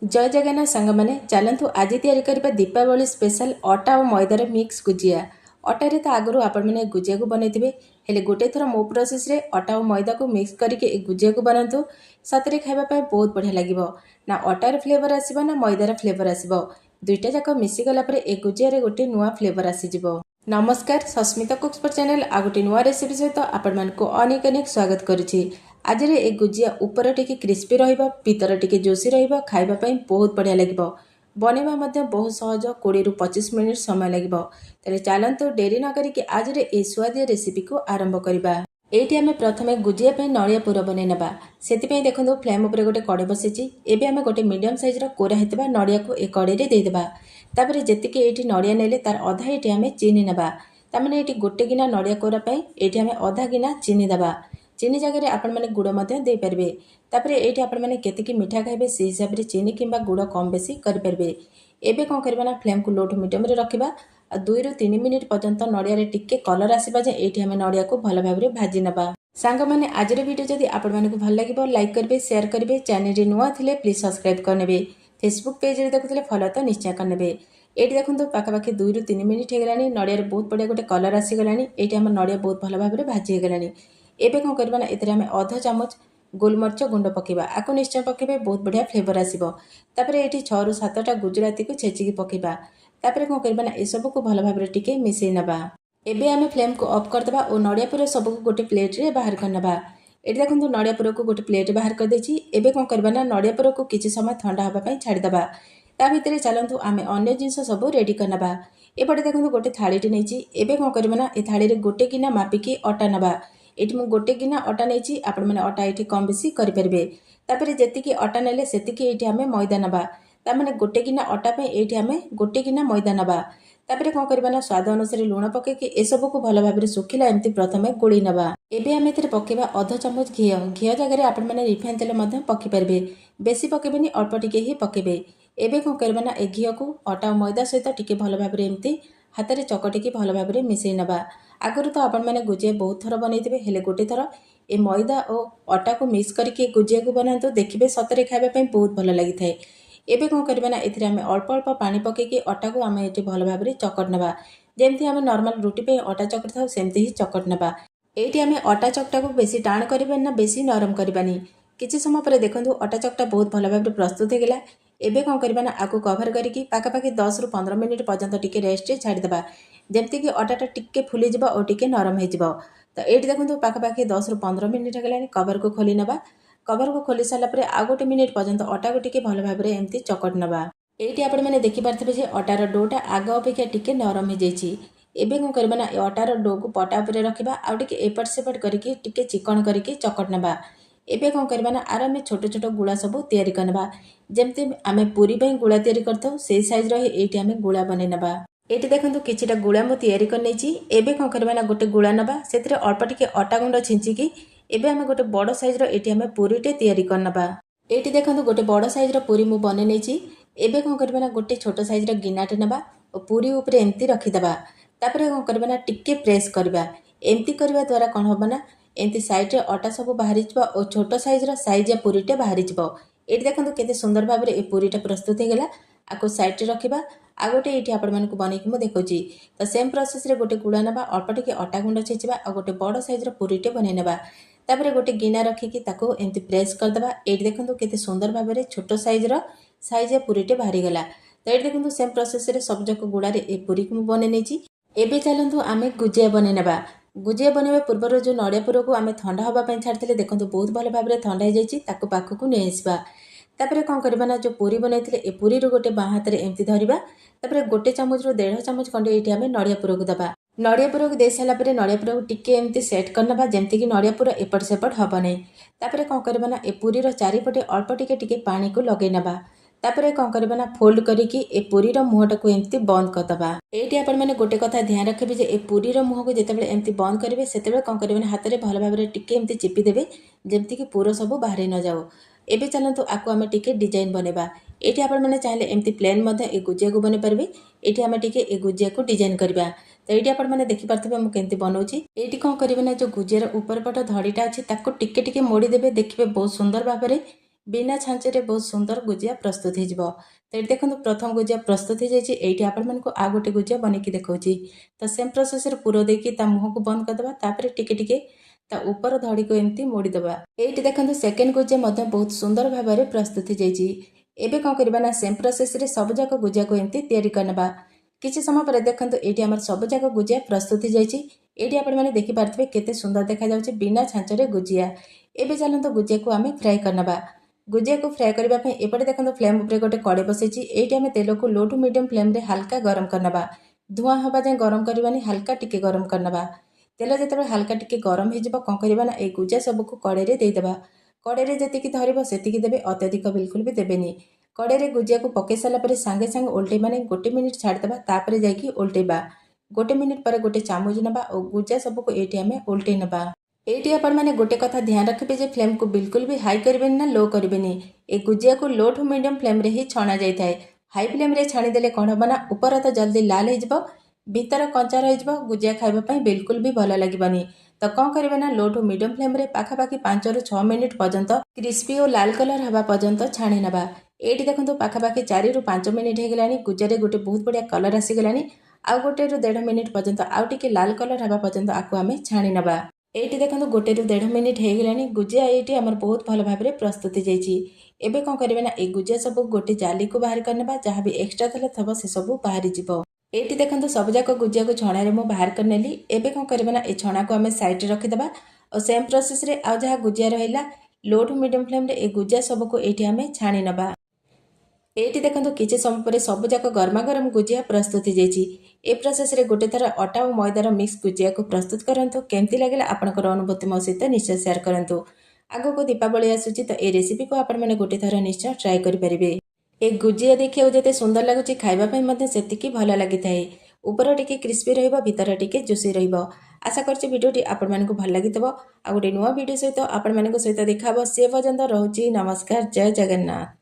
जय जगन्नाथ सांग मैंने चलतु आज तैयारी करबा दीपावली स्पेशल अटा और मैदार मिक्स गुजिया। अटारे तो आगु आपण मैंने गुजिया को बनैथिबे हेले गोटे थर मो प्रोसेस रे अटा और मैदा को मिक्स करके ए गुजिया को बनातु सतरे खाइबा पाए बहुत बढ़िया लागिबो। ना अटार फ्लेवर आसीबो ना मैदार फ्लेवर आसीबो, दुईटा जाक मिसी गला परे ए गुजिया रे गोटे नुआ फ्लेवर आसीजिबो। नमस्कार, सस्मिता कुक्स पर चैनल आ गोटे नुआ रेसिपी सहित आपण मानकु अनेक अनेक स्वागत करुछि। आज रे ए गुजिया ऊपर टिके क्रिस्पी रहिबो, भीतर टिके जोसी रहिबो, खाइबा पई बहुत बढ़िया लागिबो। बनेबा मध्ये बहुत सहज, 20 रु 25 मिनिट समय लागिबो। तले चालंतु डेरी न करिके आज रे ए स्वादिया रेसिपी को आरंभ करिबा। एठी आमे प्रथमे गुजिया पे नड़िया पुर बनै नबा। सेति पई देखंतु फ्लेम ऊपर गोटे कड़े बसिछि। एबे आमे गोटे मीडियम साइज रो कोरा हेतबा नड़िया को ए कड़े रे दे देबा। तापरे जेतिके एठी नड़िया नेले तार आधा एठी आमे चीनी नबा। तामाने एठी गोटे गिना नड़िया कोरा पई एठी आमे आधा गिना चीनी दबा। चीनी जगह आपण मैंने गुड़ दे पारे। तापर ये आपण मैंने केतिकी मिठा खाइबे से हिसाब से चीनी किंबा गुड़ कम बेसी करें। एबे कौन करबा फ्लेम को लो टू मीडियम रे रखिबा। 2 रु 3 मिनिट पर्यंत नड़िया रे टिके कलर आसीबा जे एठी हमें नड़िया को भल भाव में भाजी नबा। सांग मैंने आज वीडियो जदि आपण मानकु भल लागिबो लाइक करबे, शेयर करबे, चैनल रे नुआ थिले प्लीज सब्सक्राइब करनेबे, फेसबुक पेज रे देखुथिले फॉलो तो निश्चय करनेबे। एठी देखंतु पाखापाखि 2 रु 3 मिनिट हे गलानी, नड़िया रे बहुत बढ़िया गोटे कलर आसी गलानी। एठी हम नड़िया बहुत भल भाव में भाजी हे गलानी। एबे कौन करबा ना एतरे हमें आधा चामच गोलमरिच गुंड पकेबा। आको निश्चय पकेबे, बहुत बढ़िया फ्लेवर आसीबो। तापरे एठी 6 रु 7टा गुजराती को छेचिकी पकेबा। तापरे कौन करबा ना ए सब को भल भाबरे टिके मिसेई नबा। एबे हमें फ्लेम को ऑफ कर देबा और नड़िया पुर सब को गोटे प्लेट रे बाहर कर नबा। एठी देखंतु नड़िया पुर को गोटे प्लेट बाहर कर देछि। एबे कौन करबा ना नड़िया पुर को किछि समय ठंडा होबा पई छाडी दबा। ता भितरे चलंतु आमे अन्य जिंस सब रेडी कर नबा। एपटे देखंतु गोटे थाळीटी नेछि। एबे कौन करबा ना ए थाळी रे गोटे गिना मापिकी अटा नबा। एठी मु गोटे गिना अटा नेछि, आपण माने अटा एठी कम बेसी करि परिबे। तापरे जेतिकी अटा नेले सेतिकी एठी हमें मैदा नबा। ता माने गोटे गिना अटा पे एठी हमें गोटे गिना मैदा नबा। तापरे कोन करबा ना स्वाद अनुसार लूण पके के ए सब को भल भाबरे सुखिला एमती प्रथमे गोळी नबा। एबे हमें एथिरे पकेबा आधा चम्मच घी। घी जगह रे आपण माने रिफाइन तेल मध्ये पके परिबे। बेसी पकेबेनी, अल्प टिके ही पकेबे। एबे कोन करबा ना ए घी को अटा और मैदा सहित टिके भल भाबरे एमती हाथ रे चकटिकी भल भाबरे मिसेई नबा। आगुरु तो आपण माने गुजिया बहुत थर बनैथिबे, हेले गोटे थर ए मैदा और अटा को मिक्स करके गुजिया को बनातो, देखिबे सतरे खाइबा पई बहुत भल लागि थाए। एबे कोन करबा ना एथिरे हमें अल्प अल्प पानी पके के अटा को हमें एठी भल भाबरे चकट नबा। जेमती हमें नॉर्मल रोटी पे अटा चकट थाउ सेमती ही चकट नबा। एठी हमें अटा चकटा को बेसी टाण करबानी ना बेसी नरम करबानी। किछि समय पर देखंतु अटा चकटा बहुत भल भाबरे प्रस्तुत हे गेला। एबे कोन करबा ना आको कवर करिकी पाखापाखि 10 रु 15 मिनिट पर्यंत टिके रेस्ट छाड़ी दबा। जेमती कि अटाटा टिके फुली जिवो और टिके नरम हे जिवो। तो एठी देखंतु पाखापाखि 10 रु 15 मिनिट हे गेलानी। कवर को खोली नबा। कवर को खोली साला परे आ गोटे मिनिट पर्यंत अटा को टिके भल भाबरे एमती चकट नबा। एठी आपण माने देखि पारथिबे जे अटार डोटा आग अपेक्षा टिके नरम हे जाईछि। एबे कोन करबा ना अटार डो को पटा ऊपर रखिबा आ टिके एपट सेपट करिके टिके चिकन करिके चकट नबा। एबे कोन करबा ना आर हमें छोट छोट गुळा सब तयारी करनबा। जेमते आमे पूरी पई गुळा तयारी करथौ सेई साइज रो एठी हमें गुळा बनै नबा। एठी देखंतु किछिटा गुळा मु तयारी कर नेछि। एबे कोन करबा ना गोटे गुळा नबा, सेतरे अल्प टिके अटा गुंड छिंचिकी एबे हमें गोटे बड़ साइज रो एठी हमें पूरीटे तयारी करनबा। एठी देखंतु गोटे बड़ साइज रो पूरी मु बनै नेछि। एबे कोन करबा ना गोटे छोट साइज रो गिनाटे नबा और पूरी ऊपर एमती रखि दबा। तापरे कोन करबा ना टिके प्रेस करबा। एमती करबा द्वारा कोन होबा ना एमती साइड रे अटा सब बाहरी जबो और छोट साइज रो साइज या पूरीटे बाहरी जबो। एठी देखंतु केते सुंदर भाबरे ए पूरीटा प्रस्तुत हे गेला। आको साइड रे रखिबा। आ गोटे एठी आपण मानकु बनेकी मु देखौची। तो सेम प्रोसेस रे गोटे गुळा नबा, अल्प टिके अटा गुंड छेचिबा आ गोटे बड़ साइज रो पूरीटे बनै नबा। तापरे गोटे गिना रखिकी ताको एमती प्रेस कर दबा। एठी देखंतु केते सुंदर भाबरे छोट साइज रो साइज या पूरीटे बाहरी गला। तो एठी देखंतु सेम प्रोसेस रे सब जक गुळा रे ए पूरी को मु बनै नेची। एबे चलंतु आमे गुजिया बनै नबा। गुजिया बनैबा पूर्वर जो नड़िया पुर को आमे ठंडा होबा पई छाडथिले, देखंतु बहुत भल भाबरे ठंडा हे जाईची। ताको पाखु को नै आसीबा। तापरे कोन करबा ना जो पूरी बनैथिले ए पूरी रो गोटे बां हाथ रे एमती धरिबा। तापरे गोटे चामच रो 1.5 चामच खंडे एठी हमें नड़िया पुर को दबा। नड़िया पुर को दे साला परे नड़िया पुर को टिके एमती सेट करनबा, जेमती कि नड़िया पुर एपट सेपट हबा नै। तापरे कोन करबा ना ए पूरी रो चारिपटे अल्प टिके टिके पानी को लगै नबा। तापरे कोन करबा ना फोल्ड करिकी ए पूरी रो मुहटा को एमती बंद कर दबा। एठी आपण माने गोटे कथा ध्यान रखबे जे ए पूरी रो मुह को जेतेबेले एमती बंद करिवे सेतेबेले कोन करिवे ना हाथ रे भल भाबरे टिके एमती चिपी देबे, जेमती कि पूरा सब बाहरी न जाओ। एबे चलंतु आको हमें टिके डिजाइन बनेबा। एठी आपण माने चाहिले एमती प्लेन मध्ये ए गुजिया को बने परबे। एठी हमें टिके ए गुजिया को डिजाइन करबा। तो एठी आपण माने देखि पारथबे मु केमती बनौची। एठी कोन करिवे ना जो गुजिया रो ऊपर पट धड़ीटा अछि ताको टिके टिके मोड़ी देबे, देखिबे बहुत सुंदर भाबरे बिना छांचरे बहुत सुंदर गुजिया प्रस्तुत हो। तो देखो प्रथम गुजिया प्रस्तुत हो जाए। ये आपण आ गोटे गुजिया बनईकी देखा। तो सेम प्रोसेस पुर देकी मुह को बंद करदे। तापर टिके टिके ता ऊपर धड़ी को एमती मोड़ीदबा। ये देखो सेकेंड गुजिया बहुत सुंदर भाव में प्रस्तुत हो। एबे कौन करबा ना सेम प्रोसेस रे सब जाक गुजिया को एमती तैयारी करनबा। किछि समय पर देखो ये आमर सब जाक गुजिया प्रस्तुत हो जाए। ये आपण मैंने देखिपे केते सुंदर देखा जाउछि बिना छांचरे गुजिया। एबे चलते गुजिया को आम फ्राए करनबा। गुजिया को फ्राए करने एपटे देखो फ्लेम उपर गोटे कड़े बसई। ये आम तेल को लो टू मीडियम फ्लेम रे हल्का गरम करनबा। धुआं हवा जाए गरम करवानी हल्का टिके गरम करनबा। तेल जो हल्का टिके गरम हो कौन करबा ना ये गुजिया सबको कड़े देदेबा। कड़े जी धरब से देवे अत्यधिक बिल्कुल भी देवेनि। कड़े गुजिया को पकई सारापर सांगे सांगे ओल्टे माने गोटे मिनिट छाड़देबा। तापर जाकि ओल्टेबा। गोटे मिनिट पर गोटे चामच नबा और गुजिया सबको ये आम ओल्टे नबा। ये आपण मैंने गोटे कथा ध्यान रखिए फ्लेम को बिल्कुल भी हाई करें ना लो करें। ए गुजिया को लो टू मीडियम फ्लेम रे ही छणा जाए। हाई फ्लेम रे छाणीदे कौन हम ना ऊपर तो जल्दी लाल हो भीतर कंचा रही गुजिया खावाई बिल्कुल भी भल लगे। तो कौन करें ना लो टू मीडियम फ्लेम रे पाखापाखि 5 ରୁ 6 मिनिट पर्यंत क्रिस्पी और लाल कलर हवा पर्यंत छाणी नबा। ये देखो पाखापाखि 4 ରୁ 5 मिनिट होगा गुजिया गोटे बहुत बढ़िया कलर आसीगला। आउ गोटे ରୁ 1.5 मिनिट पर्यंत आउ टिके लाल कलर हवा पर्यंत आपको आम छाणी नबा। ये देखो गोटे ରୁ 1.5 मिनिट होगा गुजिया ये आमर बहुत भल भाव में प्रस्तुत हो। कौन करें ना ये गुजिया सब गोटे जाली को बाहर करने जहाँ भी एक्सट्रा तेल थब से सब बाहर जीव। ये देखो सब जाक गुजिया को छणारे मु बाहर कर नेली। एबे कौन करें ना ये छणा को आम साइड रखिदबा और सेम प्रोसेस रे आ जहाँ गुजिया रहा लो टू मीडियम फ्लेम रे ए गुजिया सबको ये आम छाणी नबा। ये देखो किसी समय पर सब जाक गरमा गरम गुजिया प्रस्तुत हो जाए। ए प्रोसेस रे गोटे थर अटा और मैदार मिक्स गुजिया को प्रस्तुत करंतु। केमती लगे आपनकर अनुभूति मो सहित निश्चय शेयर करंतु। आगो को दीपावली आसूची तो ए रेसिपी को आपण मैंने गोटे थर निश्चय ट्राए करेंगे। ए गुजिया देखिए जिते सुंदर लगुच खावाई से भल लगी थाए। ऊपर टिके क्रिस्पी रहिबो भीतर टिके जुसी रहिबो। आशा करछि वीडियोटी आपण मानकु भल लागितबो। आ गोटे नुआ वीडियो सहित आपण मानकु सहित देखाबो। से पर्यंत रहउची नमस्कार जय जगन्नाथ।